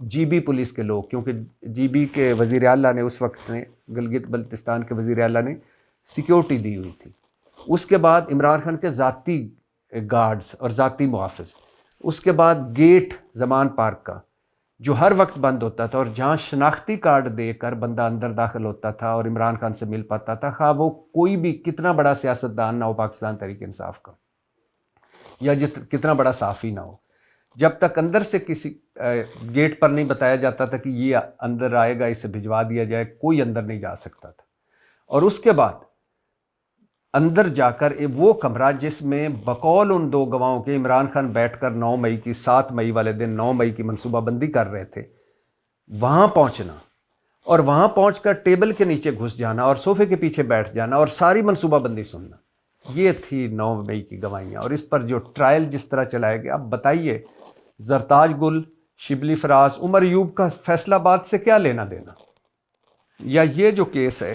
G B police کے لوگ، کیونکہ جی بی کے وزیر اعلیٰ نے اس وقت نے گلگت بلتستان کے وزیر اعلیٰ نے سیکیورٹی دی ہوئی تھی. اس کے بعد عمران خان کے ذاتی گارڈز اور ذاتی محافظ. اس کے بعد گیٹ زمان پارک کا جو ہر وقت بند ہوتا تھا اور جہاں شناختی کارڈ دے کر بندہ اندر داخل ہوتا تھا اور عمران خان سے مل پاتا تھا، خواہ وہ کوئی بھی کتنا بڑا سیاستدان نہ ہو پاکستان تحریک انصاف کا، یا کتنا بڑا صحافی نہ ہو، جب تک اندر سے کسی گیٹ پر نہیں بتایا جاتا تھا کہ یہ اندر آئے گا، اسے بھجوا دیا جائے، کوئی اندر نہیں جا سکتا تھا. اور اس کے بعد اندر جا کر وہ کمرہ جس میں بقول ان دو گواہوں کے عمران خان بیٹھ کر 9 مئی کی 7 مئی والے دن 9 مئی کی منصوبہ بندی کر رہے تھے، وہاں پہنچنا اور وہاں پہنچ کر ٹیبل کے نیچے گھس جانا اور صوفے کے پیچھے بیٹھ جانا اور ساری منصوبہ بندی سننا، یہ تھی 9 مئی کی گواہیاں. اور اس پر جو ٹرائل جس طرح چلایا گیا، اب بتائیے زرتاج گل، شبلی فراز، عمر ایوب کا فیصلہ آباد سے کیا لینا دینا؟ یا یہ جو کیس ہے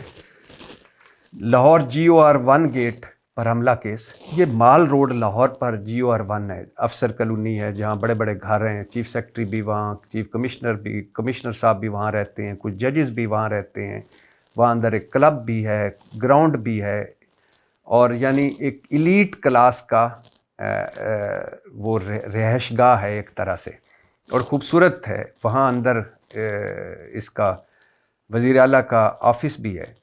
لاہور GOR1 گیٹ پر حملہ کیس، یہ مال روڈ لاہور پر GOR1 ہے، افسر کالونی ہے جہاں بڑے بڑے گھر ہیں، چیف سیکرٹری بھی وہاں، چیف کمشنر صاحب بھی وہاں رہتے ہیں، کچھ ججز بھی وہاں رہتے ہیں، وہاں اندر ایک کلب بھی ہے، گراؤنڈ بھی ہے، اور یعنی ایک ایلیٹ کلاس کا وہ رہائش گاہ ہے ایک طرح سے، اور خوبصورت ہے. وہاں اندر اس کا وزیر اعلیٰ کا آفس بھی ہے.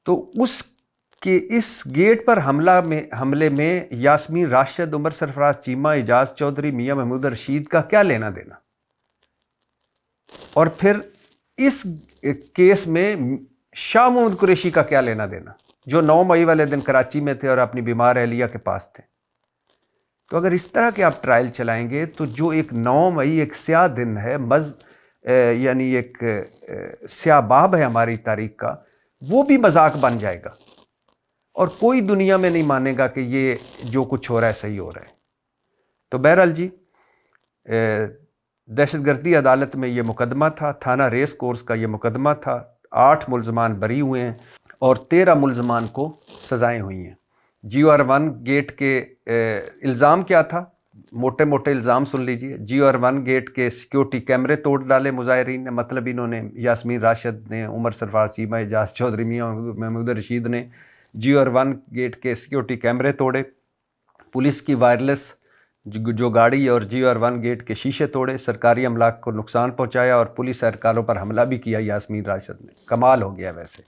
تو اس گیٹ پر حملے میں یاسمین راشد، عمر سرفراز چیمہ، اعجاز چودھری، میاں محمود رشید کا کیا لینا دینا؟ اور پھر اس کیس میں شاہ محمود قریشی کا کیا لینا دینا، جو 9 مئی والے دن کراچی میں تھے اور اپنی بیمار اہلیہ کے پاس تھے؟ تو اگر اس طرح کے آپ ٹرائل چلائیں گے تو جو ایک 9 مئی ایک سیاہ دن ہے، یعنی ایک سیاہ باب ہے ہماری تاریخ کا، وہ بھی مذاق بن جائے گا اور کوئی دنیا میں نہیں مانے گا کہ یہ جو کچھ ہو رہا ہے صحیح ہو رہا ہے. تو بہرحال جی، دہشت گردی عدالت میں یہ مقدمہ تھا، تھانہ ریس کورس کا یہ مقدمہ تھا. 8 ملزمان بری ہوئے ہیں اور 13 ملزمان کو سزائیں ہوئی ہیں. GOR1 گیٹ کے الزام کیا تھا؟ موٹے موٹے الزام سن لیجئے. GOR1 گیٹ کے سیکیورٹی کیمرے توڑ ڈالے مظاہرین نے، مطلب انہوں نے یاسمین راشد نے، عمر سرفراز چیمہ، اعجاز چودھری، میاں محمود رشید نے GOR1 گیٹ کے سیکیورٹی کیمرے توڑے، پولیس کی وائرلیس جو گاڑی اور GOR1 گیٹ کے شیشے توڑے، سرکاری املاک کو نقصان پہنچایا اور پولیس اہلکاروں پر حملہ بھی کیا یاسمین راشد نے. کمال ہو گیا. ویسے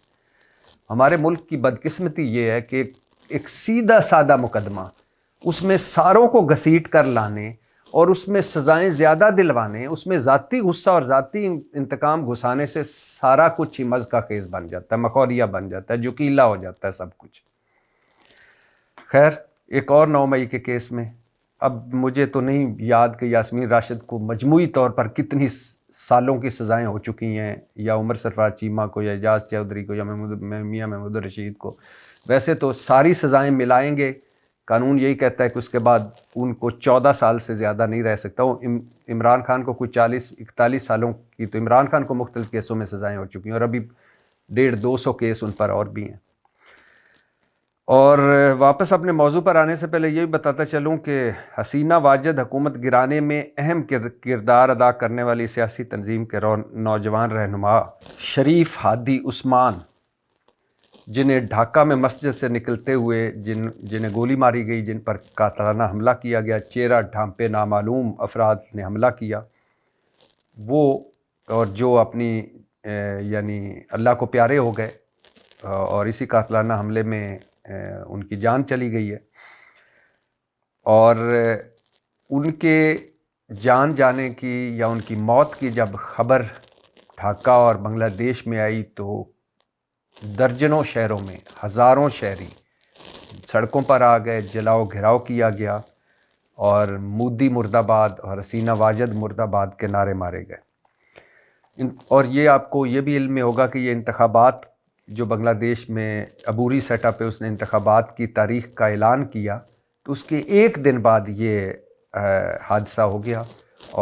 ہمارے ملک کی بدقسمتی یہ ہے کہ ایک سیدھا سادہ مقدمہ، اس میں ساروں کو گھسیٹ کر لانے اور اس میں سزائیں زیادہ دلوانے، اس میں ذاتی غصہ اور ذاتی انتقام گھسانے سے سارا کچھ ہی مز کا خیز بن جاتا ہے، مخولیہ بن جاتا ہے، جوکیلا ہو جاتا ہے سب کچھ. خیر، ایک اور 9 مئی کے کیس میں، اب مجھے تو نہیں یاد کہ یاسمین راشد کو مجموعی طور پر کتنی سالوں کی سزائیں ہو چکی ہیں، یا عمر سرفراز چیمہ کو، یا اعجاز چودھری کو، یا میاں محمود رشید کو. ویسے تو ساری سزائیں ملائیں گے، قانون یہی کہتا ہے کہ اس کے بعد ان کو 14 سال سے زیادہ نہیں رہ سکتا. عمران خان کو کوئی 41 سالوں کی، تو عمران خان کو مختلف کیسوں میں سزائیں ہو چکی ہیں اور ابھی 150-200 کیس ان پر اور بھی ہیں. اور واپس اپنے موضوع پر آنے سے پہلے یہ بھی بتاتا چلوں کہ حسینہ واجد حکومت گرانے میں اہم کردار ادا کرنے والی سیاسی تنظیم کے نوجوان رہنما شریف ہادی عثمان، جنہیں ڈھاکہ میں مسجد سے نکلتے ہوئے جنہیں گولی ماری گئی، جن پر قاتلانہ حملہ کیا گیا، چہرہ ڈھانپے نامعلوم افراد نے حملہ کیا، وہ اور جو اپنی یعنی اللہ کو پیارے ہو گئے اور اسی قاتلانہ حملے میں ان کی جان چلی گئی ہے. اور ان کے جان جانے کی یا ان کی موت کی جب خبر ڈھاکہ اور بنگلہ دیش میں آئی تو درجنوں شہروں میں ہزاروں شہری سڑکوں پر آ گئے، جلاؤ گھراؤ کیا گیا اور مودی مرد آباد اور حسینہ واجد مرد آباد کے نعرے مارے گئے. اور یہ آپ کو یہ بھی علم میں ہوگا کہ یہ انتخابات جو بنگلہ دیش میں عبوری سیٹ اپ پہ اس نے انتخابات کی تاریخ کا اعلان کیا، تو اس کے ایک دن بعد یہ حادثہ ہو گیا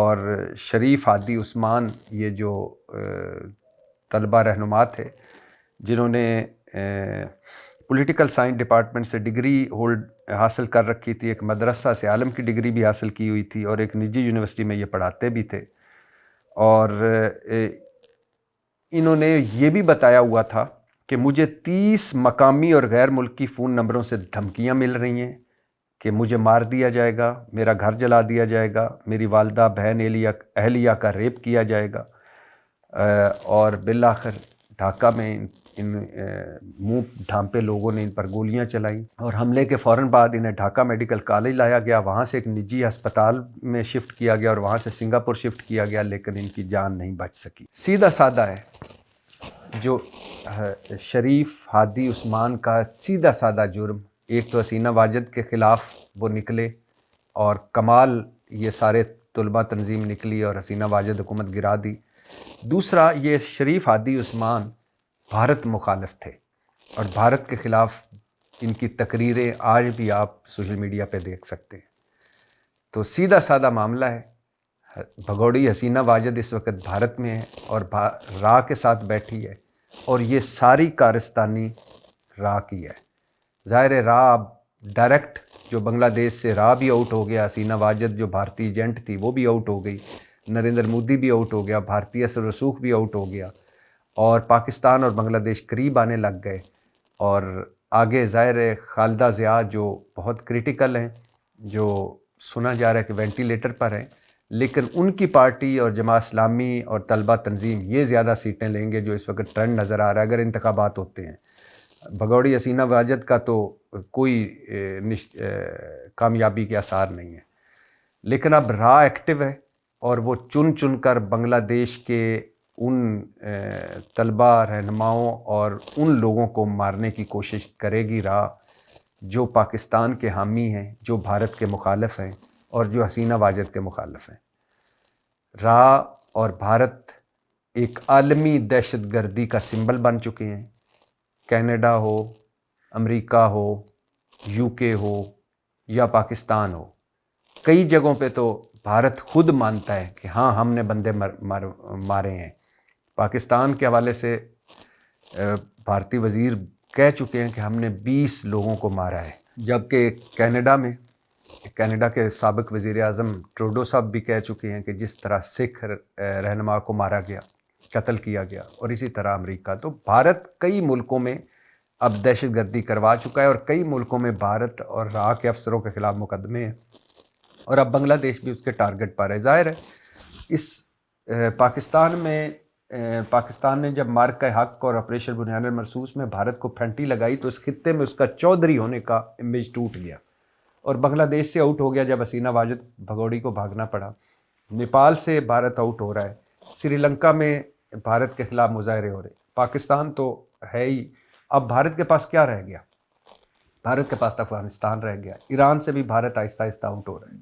اور شریف ہادی عثمان، یہ جو طلبہ رہنما تھے جنہوں نے پولیٹیکل سائنس ڈپارٹمنٹ سے ڈگری حاصل کر رکھی تھی، ایک مدرسہ سے عالم کی ڈگری بھی حاصل کی ہوئی تھی اور ایک نجی یونیورسٹی میں یہ پڑھاتے بھی تھے، اور انہوں نے یہ بھی بتایا ہوا تھا کہ مجھے 30 مقامی اور غیر ملکی فون نمبروں سے دھمکیاں مل رہی ہیں کہ مجھے مار دیا جائے گا، میرا گھر جلا دیا جائے گا، میری والدہ بہن اہلیہ کا ریپ کیا جائے گا، اور بالآخر ڈھاکہ میں ان منہ ڈھانپے لوگوں نے ان پر گولیاں چلائیں، اور حملے کے فوراً بعد انہیں ڈھاکہ میڈیکل کالج لایا گیا، وہاں سے ایک نجی ہسپتال میں شفٹ کیا گیا اور وہاں سے سنگاپور شفٹ کیا گیا، لیکن ان کی جان نہیں بچ سکی۔ سیدھا سادہ ہے جو شریف ہادی عثمان کا سیدھا سادہ جرم، ایک تو حسینہ واجد کے خلاف وہ نکلے اور کمال یہ سارے طلبہ تنظیم نکلی اور حسینہ واجد حکومت گرا دی، دوسرا یہ شریف ہادی عثمان بھارت مخالف تھے اور بھارت کے خلاف ان کی تقریریں آج بھی آپ سوشل میڈیا پہ دیکھ سکتے ہیں۔ تو سیدھا سادہ معاملہ ہے، بھگوڑی حسینہ واجد اس وقت بھارت میں ہے اور را کے ساتھ بیٹھی ہے، اور یہ ساری کارستانی را کی ہے۔ ظاہر ہے را اب ڈائریکٹ جو بنگلہ دیش سے را بھی آؤٹ ہو گیا، حسینہ واجد جو بھارتی ایجنٹ تھی وہ بھی آؤٹ ہو گئی، نریندر مودی بھی آؤٹ ہو گیا، بھارتی اثر رسوخ بھی آؤٹ ہو گیا، اور پاکستان اور بنگلہ دیش قریب آنے لگ گئے، اور آگے ظاہر ہے خالدہ ضیاء جو بہت کریٹیکل ہیں، جو سنا جا رہا ہے کہ وینٹیلیٹر پر ہیں، لیکن ان کی پارٹی اور جماعت اسلامی اور طلبہ تنظیم یہ زیادہ سیٹیں لیں گے جو اس وقت ٹرینڈ نظر آ رہا ہے اگر انتخابات ہوتے ہیں۔ بھگوڑی حسینہ واجد کا تو کوئی کامیابی کے آثار نہیں ہے، لیکن اب را ایکٹیو ہے اور وہ چن چن کر بنگلہ دیش کے ان طلبہ رہنماؤں اور ان لوگوں کو مارنے کی کوشش کرے گی را جو پاکستان کے حامی ہیں، جو بھارت کے مخالف ہیں اور جو حسینہ واجد کے مخالف ہیں۔ را اور بھارت ایک عالمی دہشت گردی کا سمبل بن چکے ہیں، Canada who, America who, you کے ہو یا پاکستان ہو، کئی جگہوں پہ تو بھارت خود مانتا ہے کہ ہاں ہم نے بندے مارے ہیں۔ پاکستان کے حوالے سے بھارتی وزیر کہہ چکے ہیں کہ ہم نے 20 لوگوں کو مارا ہے، جبکہ کینیڈا کے سابق وزیر اعظم ٹروڈو صاحب بھی کہہ چکے ہیں کہ جس طرح سکھ رہنما کو مارا گیا، قتل کیا گیا، اور اسی طرح امریکہ۔ تو بھارت کئی ملکوں میں اب دہشت گردی کروا چکا ہے، اور کئی ملکوں میں بھارت اور را کے افسروں کے خلاف مقدمے ہیں، اور اب بنگلہ دیش بھی اس کے ٹارگٹ پر ہے۔ ظاہر ہے اس پاکستان نے جب مارکہ حق اور آپریشن بنیاد مرصوص میں بھارت کو پھنٹی لگائی تو اس خطے میں اس کا چودھری ہونے کا امیج ٹوٹ گیا، اور بنگلہ دیش سے آؤٹ ہو گیا جب حسینہ واجد بھگوڑی کو بھاگنا پڑا، نیپال سے بھارت آؤٹ ہو رہا ہے، سری لنکا میں بھارت کے خلاف مظاہرے ہو رہے، پاکستان تو ہے ہی، اب بھارت کے پاس کیا رہ گیا؟ بھارت کے پاس افغانستان رہ گیا، ایران سے بھی بھارت آہستہ آہستہ آؤٹ ہو رہا ہے۔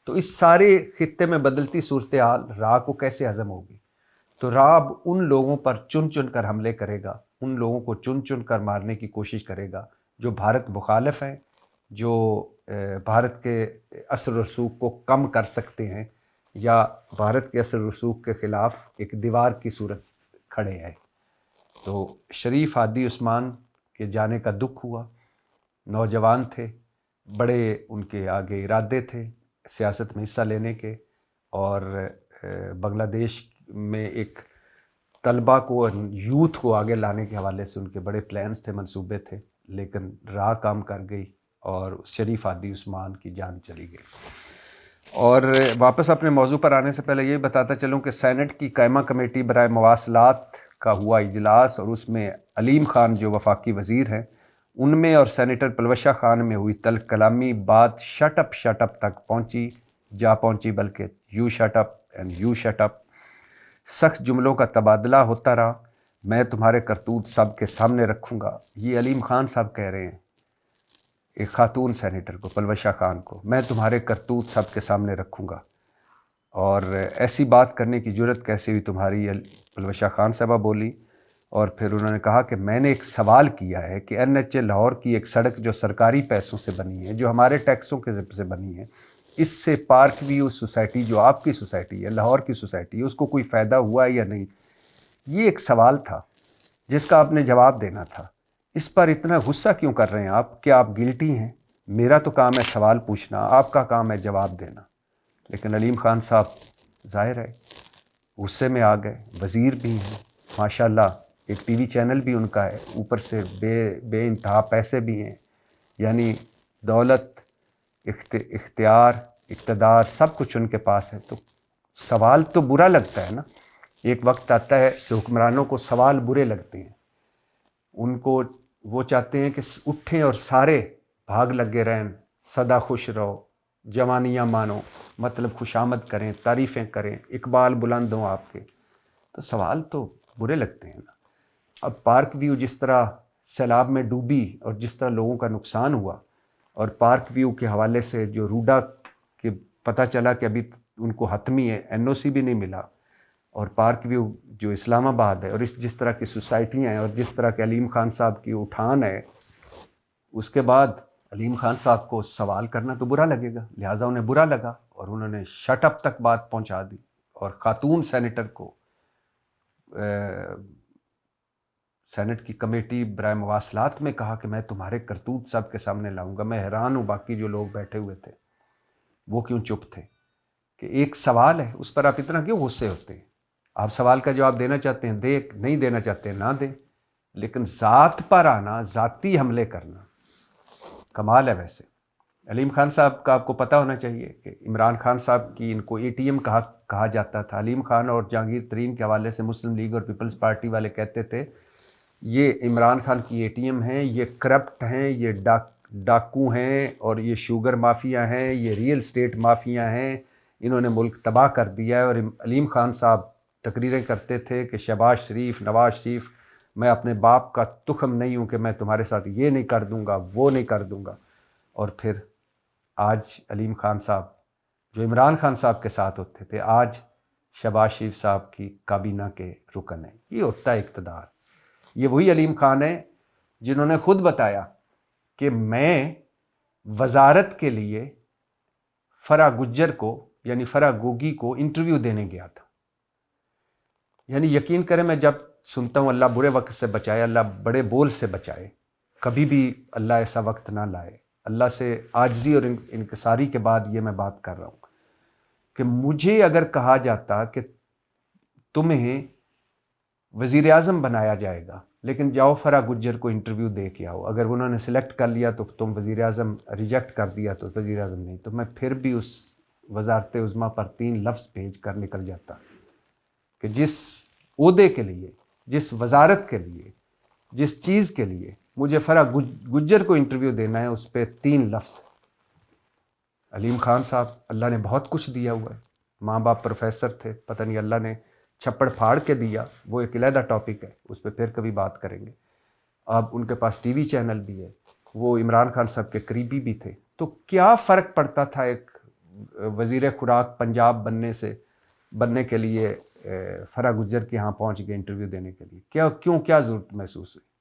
تو اس سارے خطے میں بدلتی صورتحال را کو کیسے ہضم ہوگی؟ تو را اب ان لوگوں پر چن چن کر حملے کرے گا، ان لوگوں کو چن چن کر مارنے کی کوشش کرے گا جو بھارت مخالف ہیں، جو بھارت کے اثر و رسوخ کو کم کر سکتے ہیں یا بھارت کے اثر و رسوخ کے خلاف ایک دیوار کی صورت کھڑے ہیں۔ تو شریف ہادی عثمان کے جانے کا دکھ ہوا، نوجوان تھے، بڑے ان کے آگے ارادے تھے سیاست میں حصہ لینے کے، اور بنگلہ دیش میں ایک طلبہ کو، یوتھ کو آگے لانے کے حوالے سے ان کے بڑے پلانز تھے، منصوبے تھے، لیکن راہ کام کر گئی اور شریف ہادی عثمان کی جان چلی گئی۔ اور واپس اپنے موضوع پر آنے سے پہلے یہ بتاتا چلوں کہ سینٹ کی قائمہ کمیٹی برائے مواصلات کا ہوا اجلاس، اور اس میں علیم خان جو وفاقی وزیر ہیں ان میں اور سینیٹر پلوشہ خان میں ہوئی تلخ کلامی بات شٹ اپ تک پہنچی بلکہ you shut up and you shut up, سخت جملوں کا تبادلہ ہوتا رہا۔ میں تمہارے کرتوت سب کے سامنے رکھوں گا، یہ علیم خان صاحب کہہ رہے ہیں ایک خاتون سینیٹر کو، پلوشہ خان کو، میں تمہارے کرتوت سب کے سامنے رکھوں گا، اور ایسی بات کرنے کی جرت کیسے ہوئی تمہاری، پلوشہ خان صاحبہ بولی۔ اور پھر انہوں نے کہا کہ میں نے ایک سوال کیا ہے کہ NHA لاہور کی ایک سڑک جو سرکاری پیسوں سے بنی ہے، جو ہمارے ٹیکسوں کے سے بنی ہے، اس سے پارک ویو سوسائٹی جو آپ کی سوسائٹی ہے، لاہور کی سوسائٹی ہے، اس کو کوئی فائدہ ہوا ہے یا نہیں؟ یہ ایک سوال تھا جس کا آپ نے جواب دینا تھا۔ اس پر اتنا غصہ کیوں کر رہے ہیں آپ؟ کیا آپ گلٹی ہیں؟ میرا تو کام ہے سوال پوچھنا، آپ کا کام ہے جواب دینا۔ لیکن علیم خان صاحب ظاہر ہے غصے میں آ گئے. وزیر بھی ہیں ماشاءاللہ, ایک ٹی وی چینل بھی ان کا ہے, اوپر سے بے انتہا پیسے بھی ہیں, یعنی دولت, اختیار, اقتدار سب کچھ ان کے پاس ہے. تو سوال تو برا لگتا ہے نا. ایک وقت آتا ہے کہ حکمرانوں کو سوال برے لگتے ہیں, ان کو وہ چاہتے ہیں کہ اٹھیں اور سارے بھاگ لگے رہیں, سدا خوش رہو, جوانیاں مانو, مطلب خوشامد کریں, تعریفیں کریں, اقبال بلند ہوں آپ کے. تو سوال تو برے لگتے ہیں نا. اب پارک ویو جس طرح سیلاب میں ڈوبی اور جس طرح لوگوں کا نقصان ہوا, اور پارک ویو کے حوالے سے جو روڈا کہ پتہ چلا کہ ابھی ان کو حتمی ہے, این او سی بھی نہیں ملا, اور پارک ویو جو اسلام آباد ہے, اور جس طرح کی سوسائٹیاں ہیں, اور جس طرح کے علیم خان صاحب کی اٹھان ہے, اس کے بعد علیم خان صاحب کو سوال کرنا تو برا لگے گا. لہٰذا انہیں برا لگا اور انہوں نے شٹ اپ تک بات پہنچا دی, اور خاتون سینیٹر کو سینٹ کی کمیٹی برائے مواصلات میں کہا کہ میں تمہارے کرتوت سب کے سامنے لاؤں گا. میں حیران ہوں باقی جو لوگ بیٹھے ہوئے تھے وہ کیوں چپ تھے, کہ ایک سوال ہے اس پر آپ اتنا کیوں غصے ہوتے ہیں. آپ سوال کا جواب دینا چاہتے ہیں دے, نہیں دینا چاہتے ہیں نہ دیں, لیکن ذات پر آنا, ذاتی حملے کرنا کمال ہے. ویسے علیم خان صاحب کا آپ کو پتہ ہونا چاہیے کہ عمران خان صاحب کی ان کو اے ٹی ایم کہا جاتا تھا. علیم خان اور جہانگیر ترین کے حوالے سے مسلم لیگ اور پیپلز پارٹی والے کہتے تھے یہ عمران خان کی اے ٹی ایم ہیں, یہ کرپٹ ہیں, یہ ڈاکو ہیں, اور یہ شوگر مافیا ہیں, یہ ریئل اسٹیٹ مافیا ہیں, انہوں نے ملک تباہ کر دیا ہے. اور علیم خان صاحب تقریریں کرتے تھے کہ شہباز شریف, نواز شریف, میں اپنے باپ کا تخم نہیں ہوں کہ میں تمہارے ساتھ یہ نہیں کر دوں گا, وہ نہیں کر دوں گا. اور پھر آج علیم خان صاحب جو عمران خان صاحب کے ساتھ ہوتے تھے, آج شہباز شریف صاحب کی کابینہ کے رکن ہیں. یہ ہوتا ہے اقتدار. یہ وہی علیم خان ہیں جنہوں نے خود بتایا کہ میں وزارت کے لیے فرا گجر کو, یعنی فرا گوگی کو انٹرویو دینے گیا تھا. یعنی یقین کریں میں جب سنتا ہوں اللہ برے وقت سے بچائے, اللہ بڑے بول سے بچائے, کبھی بھی اللہ ایسا وقت نہ لائے. اللہ سے عاجزی اور انکساری کے بعد یہ میں بات کر رہا ہوں کہ مجھے اگر کہا جاتا کہ تمہیں وزیر اعظم بنایا جائے گا لیکن جاؤ فرا گجر کو انٹرویو دے کے آؤ, اگر انہوں نے سلیکٹ کر لیا تو تم وزیر اعظم, ریجیکٹ کر دیا تو وزیر اعظم نہیں, تو میں پھر بھی اس وزارت عظمیٰ پر 3 لفظ بھیج کر نکل جاتا کہ جس عہدے کے لیے, جس وزارت کے لیے, جس چیز کے لیے مجھے فرا گجر کو انٹرویو دینا ہے, اس پہ 3 لفظ. علیم خان صاحب اللہ نے بہت کچھ دیا ہوا ہے, ماں باپ پروفیسر تھے, پتہ نہیں اللہ نے چھپڑ پھاڑ کے دیا, وہ ایک علیحدہ ٹاپک ہے, اس پہ پھر کبھی بات کریں گے. اب ان کے پاس ٹی وی چینل بھی ہے, وہ عمران خان صاحب کے قریبی بھی تھے. تو کیا فرق پڑتا تھا ایک وزیر خوراک پنجاب بننے کے لیے فرا گجر کے ہاں پہنچ گئے انٹرویو دینے کے لیے؟ کیا ضرورت محسوس ہوئی؟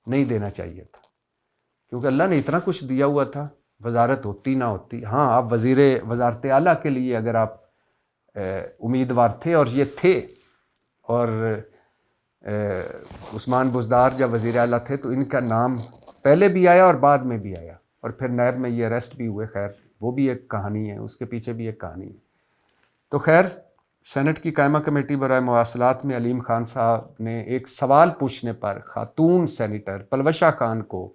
نہیں دینا چاہیے تھا, کیونکہ اللہ نے اتنا کچھ دیا ہوا تھا, وزارت ہوتی نہ ہوتی. ہاں آپ وزارت اعلیٰ کے لیے اگر آپ امیدوار تھے, اور یہ تھے, اور عثمان بزدار جب وزیر اعلیٰ تھے تو ان کا نام پہلے بھی آیا اور بعد میں بھی آیا, اور پھر نیب میں یہ اریسٹ بھی ہوئے. خیر وہ بھی ایک کہانی ہے, اس کے پیچھے بھی ایک کہانی ہے. تو خیر سینٹ کی قائمہ کمیٹی برائے مواصلات میں علیم خان صاحب نے ایک سوال پوچھنے پر خاتون سینیٹر پلوشا خان کو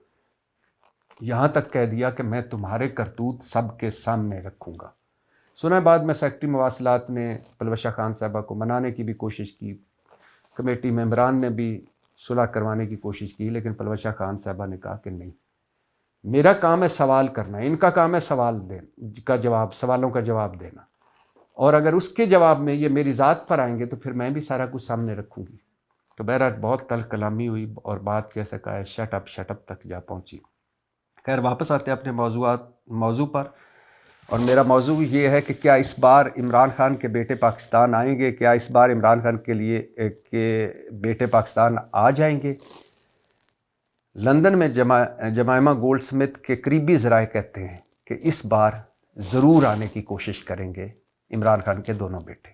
یہاں تک کہہ دیا کہ میں تمہارے کرتوت سب کے سامنے رکھوں گا. سنا بعد میں سیکرٹری مواصلات نے پلوشا خان صاحبہ کو منانے کی بھی کوشش کی, کمیٹی ممبران نے بھی صلح کروانے کی کوشش کی, لیکن پلوشا خان صاحبہ نے کہا کہ نہیں, میرا کام ہے سوال کرنا, ان کا کام ہے سوالوں کا جواب دینا, اور اگر اس کے جواب میں یہ میری ذات پر آئیں گے تو پھر میں بھی سارا کچھ سامنے رکھوں گی. تو بہرحال بہت تلخ کلامی ہوئی اور بات کیسے کہا ہے شٹ اپ تک جا پہنچی. خیر واپس آتے ہیں اپنے موضوع پر, اور میرا موضوع یہ ہے کہ کیا اس بار عمران خان کے بیٹے پاکستان آئیں گے؟ کیا اس بار عمران خان کے لیے کہ بیٹے پاکستان آ جائیں گے؟ لندن میں جمائمہ گولڈ سمتھ کے قریبی ذرائع کہتے ہیں کہ اس بار ضرور آنے کی کوشش کریں گے عمران خان کے دونوں بیٹے.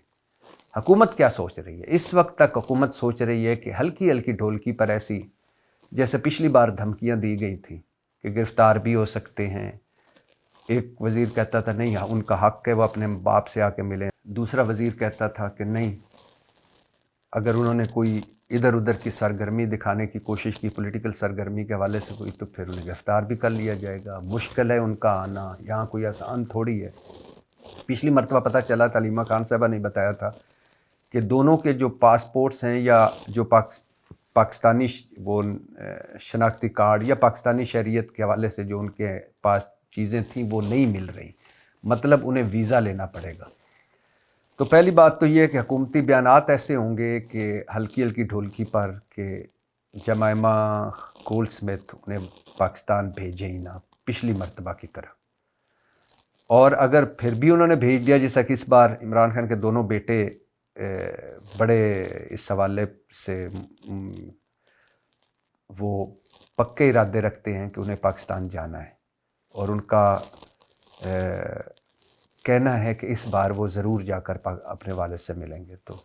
حکومت کیا سوچ رہی ہے اس وقت تک؟ حکومت سوچ رہی ہے کہ ہلکی ہلکی ڈھولکی پر ایسی جیسے پچھلی بار دھمکیاں دی گئی تھیں کہ گرفتار بھی ہو سکتے ہیں. ایک وزیر کہتا تھا نہیں ان کا حق ہے وہ اپنے باپ سے آ کے ملیں, دوسرا وزیر کہتا تھا کہ نہیں اگر انہوں نے کوئی ادھر ادھر کی سرگرمی دکھانے کی کوشش کی پولیٹیکل سرگرمی کے حوالے سے کوئی، تو پھر انہیں گرفتار بھی کر لیا جائے گا. مشکل ہے ان کا آنا یہاں، کوئی آسان تھوڑی ہے. پچھلی مرتبہ پتہ چلا تھا، علیمہ خان صاحبہ نے بتایا تھا کہ دونوں کے جو پاسپورٹس ہیں یا جو پاکستانی وہ شناختی کارڈ یا پاکستانی شہریت کے حوالے سے جو ان کے پاس چیزیں تھیں وہ نہیں مل رہی، مطلب انہیں ویزا لینا پڑے گا. تو پہلی بات تو یہ ہے کہ حکومتی بیانات ایسے ہوں گے کہ ہلکی ہلکی ڈھولکی پر کہ جمائمہ گولڈ سمتھ انہیں پاکستان بھیجیں ہی نہ پچھلی مرتبہ کی طرح. اور اگر پھر بھی انہوں نے بھیج دیا، جیسا کہ اس بار عمران خان کے دونوں بیٹے بڑے اس حوالے سے وہ پکے ارادے رکھتے ہیں کہ انہیں پاکستان جانا ہے، اور ان کا کہنا ہے کہ اس بار وہ ضرور جا کر اپنے والد سے ملیں گے. تو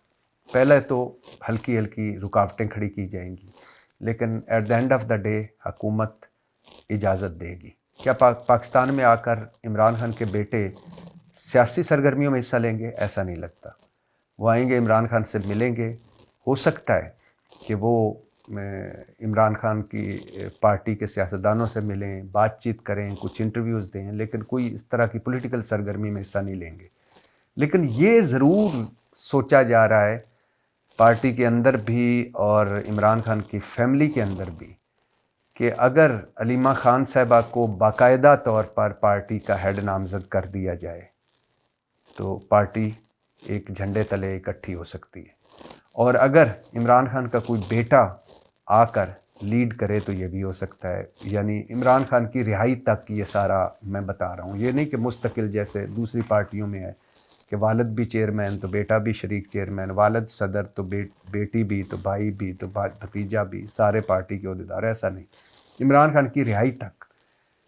پہلے تو ہلکی ہلکی رکاوٹیں کھڑی کی جائیں گی، لیکن at the end of the day حکومت اجازت دے گی. کیا پاکستان میں آ کر عمران خان کے بیٹے سیاسی سرگرمیوں میں حصہ لیں گے؟ ایسا نہیں لگتا. وہ آئیں گے، عمران خان سے ملیں گے، ہو سکتا ہے کہ وہ عمران خان کی پارٹی کے سیاستدانوں سے ملیں، بات چیت کریں، کچھ انٹرویوز دیں، لیکن کوئی اس طرح کی پولیٹیکل سرگرمی میں حصہ نہیں لیں گے. لیکن یہ ضرور سوچا جا رہا ہے پارٹی کے اندر بھی اور عمران خان کی فیملی کے اندر بھی کہ اگر علیمہ خان صاحبہ کو باقاعدہ طور پر پارٹی کا ہیڈ نامزد کر دیا جائے تو پارٹی ایک جھنڈے تلے اکٹھی ہو سکتی ہے. اور اگر عمران خان کا کوئی بیٹا آ کر لیڈ کرے تو یہ بھی ہو سکتا ہے. یعنی عمران خان کی رہائی تک یہ سارا میں بتا رہا ہوں. یہ نہیں کہ مستقل جیسے دوسری پارٹیوں میں ہے کہ والد بھی چیئرمین تو بیٹا بھی شریک چیئرمین، والد صدر تو بیٹی بھی تو بھائی بھی تو بھتیجا بھی، سارے پارٹی کے عہدیدار. ایسا نہیں، عمران خان کی رہائی تک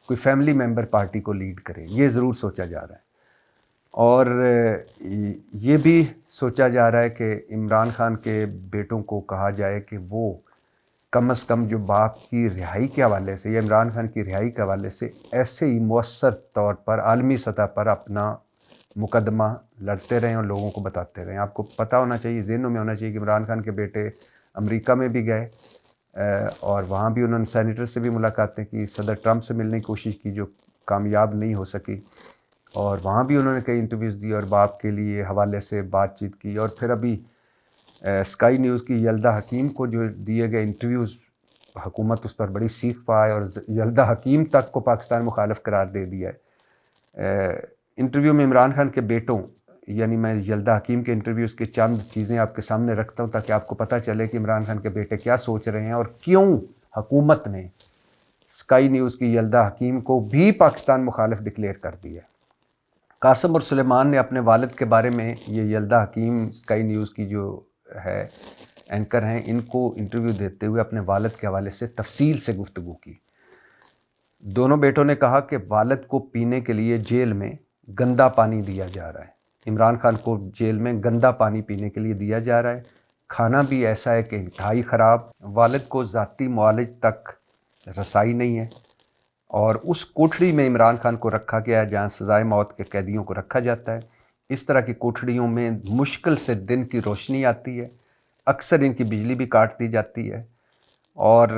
کوئی فیملی ممبر پارٹی کو لیڈ کرے، یہ ضرور سوچا جا رہا ہے. اور یہ بھی سوچا جا رہا ہے کہ عمران خان کے بیٹوں کو کہا جائے کہ وہ کم از کم جو باپ کی رہائی کے حوالے سے یا عمران خان کی رہائی کے حوالے سے ایسے ہی مؤثر طور پر عالمی سطح پر اپنا مقدمہ لڑتے رہیں اور لوگوں کو بتاتے رہیں. آپ کو پتہ ہونا چاہیے، ذہنوں میں ہونا چاہیے کہ عمران خان کے بیٹے امریکہ میں بھی گئے اور وہاں بھی انہوں نے سینیٹر سے بھی ملاقاتیں کی، صدر ٹرمپ سے ملنے کی کوشش کی جو کامیاب نہیں ہو سکی، اور وہاں بھی انہوں نے کئی انٹرویوز دی اور باپ کے لیے حوالے سے بات چیت کی. اور پھر ابھی اسکائی نیوز کی یلدا حکیم کو جو دیے گئے انٹرویوز، حکومت اس پر بڑی سیکھ پائے اور یلدا حکیم تک کو پاکستان مخالف قرار دے دیا ہے. انٹرویو میں عمران خان کے بیٹوں، یعنی میں یلدا حکیم کے انٹرویوز کے چند چیزیں آپ کے سامنے رکھتا ہوں تاکہ آپ کو پتہ چلے کہ عمران خان کے بیٹے کیا سوچ رہے ہیں اور کیوں حکومت نے اسکائی نیوز کی یلدا حکیم کو بھی پاکستان مخالف ڈکلیئر کر دیا. قاسم اور سلیمان نے اپنے والد کے بارے میں، یہ یلدا حکیم اسکائی نیوز کی جو ہے اینکر ہیں، ان کو انٹرویو دیتے ہوئے اپنے والد کے حوالے سے تفصیل سے گفتگو کی. دونوں بیٹوں نے کہا کہ والد کو پینے کے لیے جیل میں گندا پانی دیا جا رہا ہے. عمران خان کو جیل میں گندا پانی پینے کے لیے دیا جا رہا ہے، کھانا بھی ایسا ہے کہ انتہائی خراب. والد کو ذاتی معالج تک رسائی نہیں ہے، اور اس کوٹھڑی میں عمران خان کو رکھا گیا ہے جہاں سزائے موت کے قیدیوں کو رکھا جاتا ہے. اس طرح کی کوٹھڑیوں میں مشکل سے دن کی روشنی آتی ہے، اکثر ان کی بجلی بھی کاٹ دی جاتی ہے، اور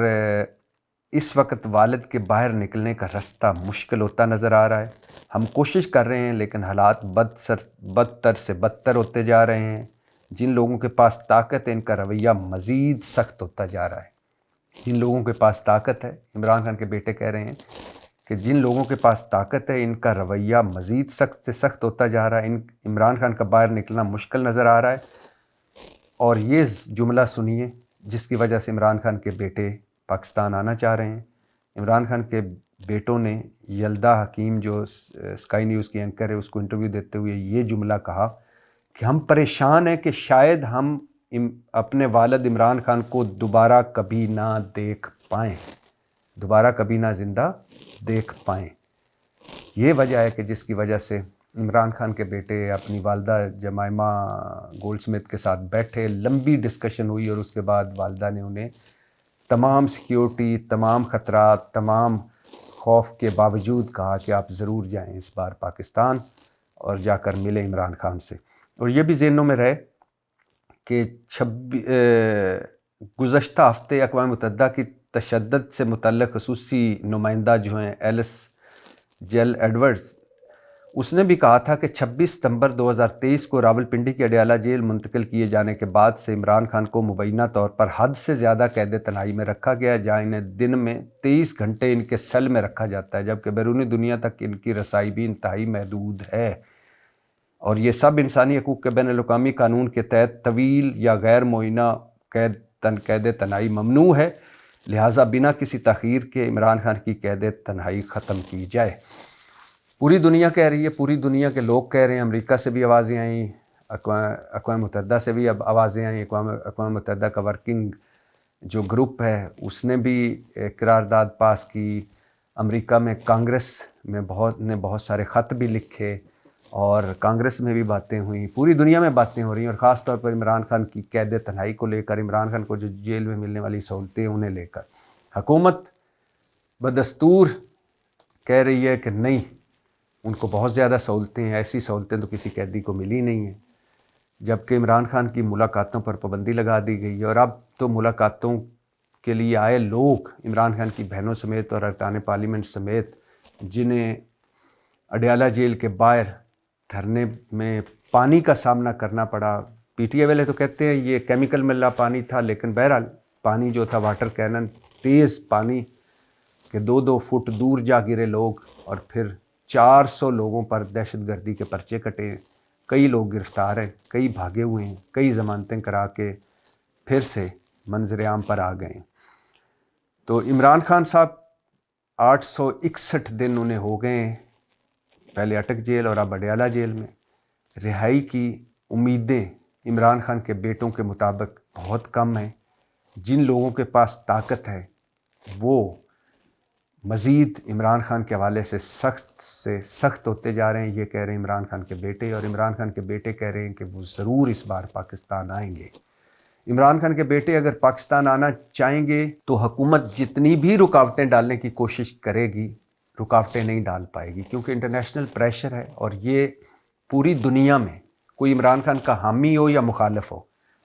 اس وقت والد کے باہر نکلنے کا راستہ مشکل ہوتا نظر آ رہا ہے. ہم کوشش کر رہے ہیں لیکن حالات بدتر سے بدتر ہوتے جا رہے ہیں. جن لوگوں کے پاس طاقت ہے ان کا رویہ مزید سخت ہوتا جا رہا ہے. جن لوگوں کے پاس طاقت ہے، عمران خان کے بیٹے کہہ رہے ہیں کہ جن لوگوں کے پاس طاقت ہے ان کا رویہ مزید سخت سے سخت ہوتا جا رہا ہے. عمران خان کا باہر نکلنا مشکل نظر آ رہا ہے. اور یہ جملہ سنیے جس کی وجہ سے عمران خان کے بیٹے پاکستان آنا چاہ رہے ہیں. عمران خان کے بیٹوں نے یلدا حکیم جو اسکائی نیوز کی اینکر ہے اس کو انٹرویو دیتے ہوئے یہ جملہ کہا کہ ہم پریشان ہیں کہ شاید ہم اپنے والد عمران خان کو دوبارہ کبھی نہ دیکھ پائیں، دوبارہ کبھی نہ زندہ دیکھ پائیں. یہ وجہ ہے کہ جس کی وجہ سے عمران خان کے بیٹے اپنی والدہ جمائمہ گولڈ سمتھ کے ساتھ بیٹھے، لمبی ڈسکشن ہوئی، اور اس کے بعد والدہ نے انہیں تمام سیکیورٹی، تمام خطرات، تمام خوف کے باوجود کہا کہ آپ ضرور جائیں اس بار پاکستان اور جا کر ملیں عمران خان سے. اور یہ بھی ذہنوں میں رہے کہ گزشتہ ہفتے اقوام متحدہ کی تشدد سے متعلق خصوصی نمائندہ جو ہیں ایلس جیل ایڈورڈز، اس نے بھی کہا تھا کہ 26 ستمبر 2023 کو راولپنڈی کی اڈیالہ جیل منتقل کیے جانے کے بعد سے عمران خان کو مبینہ طور پر حد سے زیادہ قید تنہائی میں رکھا گیا ہے، جہاں انہیں دن میں 23 گھنٹے ان کے سیل میں رکھا جاتا ہے، جبکہ بیرونی دنیا تک ان کی رسائی بھی انتہائی محدود ہے، اور یہ سب انسانی حقوق کے بین الاقوامی قانون کے تحت طویل یا غیر معینہ قید تنہائی ممنوع ہے، لہٰذا بنا کسی تاخیر کے عمران خان کی قید تنہائی ختم کی جائے۔ پوری دنیا کہہ رہی ہے، پوری دنیا کے لوگ کہہ رہے ہیں، امریکہ سے بھی آوازیں آئیں، اقوام متحدہ سے بھی اب آوازیں آئیں، اقوام متحدہ کا ورکنگ جو گروپ ہے اس نے بھی قرارداد پاس کی، امریکہ میں کانگریس میں بہت سارے خط بھی لکھے، اور کانگریس میں بھی باتیں ہوئیں، پوری دنیا میں باتیں ہو رہی ہیں، اور خاص طور پر عمران خان کی قید تنہائی کو لے کر، عمران خان کو جو جیل میں ملنے والی سہولتیں انہیں لے کر حکومت بدستور کہہ رہی ہے کہ نہیں، ان کو بہت زیادہ سہولتیں ہیں، ایسی سہولتیں تو کسی قیدی کو ملی نہیں ہیں، جبکہ عمران خان کی ملاقاتوں پر پابندی لگا دی گئی ہے، اور اب تو ملاقاتوں کے لیے آئے لوگ عمران خان کی بہنوں سمیت اور ارکان پارلیمنٹ سمیت، جنہیں اڈیالہ جیل کے باہر دھرنے میں پانی کا سامنا کرنا پڑا، پی ٹی آئی والے تو کہتے ہیں یہ کیمیکل ملا پانی تھا، لیکن بہرحال پانی جو تھا واٹر کینن، تیز پانی کہ 2-2 فٹ دور جا گرے لوگ، اور پھر 400 لوگوں پر دہشت گردی کے پرچے کٹے ہیں، کئی لوگ گرفتار ہیں، کئی بھاگے ہوئے ہیں، کئی ضمانتیں کرا کے پھر سے منظر عام پر آ گئے ہیں۔ تو عمران خان صاحب 861 دن انہیں ہو گئے ہیں، پہلے اٹک جیل اور اب اڈیالہ جیل میں۔ رہائی کی امیدیں عمران خان کے بیٹوں کے مطابق بہت کم ہیں، جن لوگوں کے پاس طاقت ہے وہ مزید عمران خان کے حوالے سے سخت ہوتے جا رہے ہیں، یہ کہہ رہے ہیں عمران خان کے بیٹے، اور عمران خان کے بیٹے کہہ رہے ہیں کہ وہ ضرور اس بار پاکستان آئیں گے۔ عمران خان کے بیٹے اگر پاکستان آنا چاہیں گے تو حکومت جتنی بھی رکاوٹیں ڈالنے کی کوشش کرے گی، رکاوٹیں نہیں ڈال پائے گی، کیونکہ انٹرنیشنل پریشر ہے، اور یہ پوری دنیا میں کوئی عمران خان کا حامی ہو یا مخالف ہو،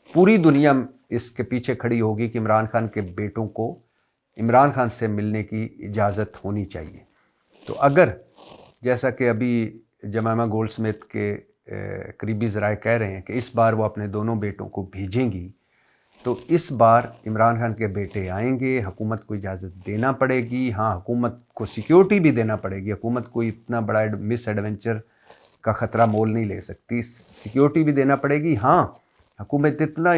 پوری دنیا اس کے پیچھے کھڑی ہوگی کہ عمران خان کے بیٹوں کو عمران خان سے ملنے کی اجازت ہونی چاہیے۔ تو اگر جیسا کہ ابھی جمائمہ گولڈ سمتھ کے قریبی ذرائع کہہ رہے ہیں کہ اس بار وہ اپنے دونوں بیٹوں کو بھیجیں گی، تو اس بار عمران خان کے بیٹے آئیں گے، حکومت کو اجازت دینا پڑے گی، ہاں حکومت کو سیکیورٹی بھی دینا پڑے گی، حکومت کوئی اتنا بڑا مس ایڈونچر کا خطرہ مول نہیں لے سکتی، سیکیورٹی بھی دینا پڑے گی، ہاں حکومت اتنا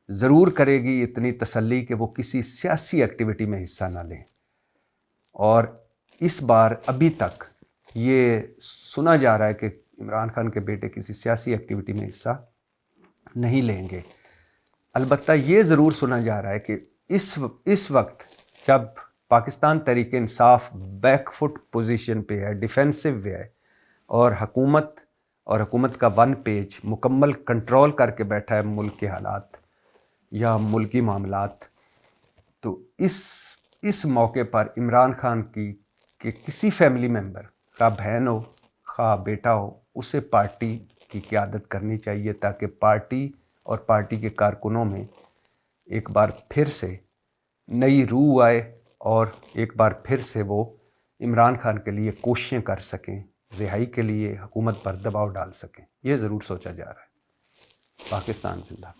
ضرور کرے گی، اتنی تسلی کہ وہ کسی سیاسی ایکٹیویٹی میں حصہ نہ لیں۔ اور اس بار ابھی تک یہ سنا جا رہا ہے کہ عمران خان کے بیٹے کسی سیاسی ایکٹیویٹی میں حصہ نہیں لیں گے۔ البتہ یہ ضرور سنا جا رہا ہے کہ اس وقت جب Pakistan Tehreek Insaf back foot position پہ ہے، ڈیفینسو ہے، اور حکومت کا ون پیج مکمل کنٹرول کر کے بیٹھا ہے ملک کے حالات یا ملکی معاملات، تو اس موقع پر عمران خان کی کہ کسی فیملی ممبر، خواہ بہن ہو خواہ بیٹا ہو، اسے پارٹی کی قیادت کرنی چاہیے، تاکہ پارٹی اور پارٹی کے کارکنوں میں ایک بار پھر سے نئی روح آئے، اور ایک بار پھر سے وہ عمران خان کے لیے کوششیں کر سکیں، رہائی کے لیے حکومت پر دباؤ ڈال سکیں۔ یہ ضرور سوچا جا رہا ہے۔ پاکستان زندہ باد۔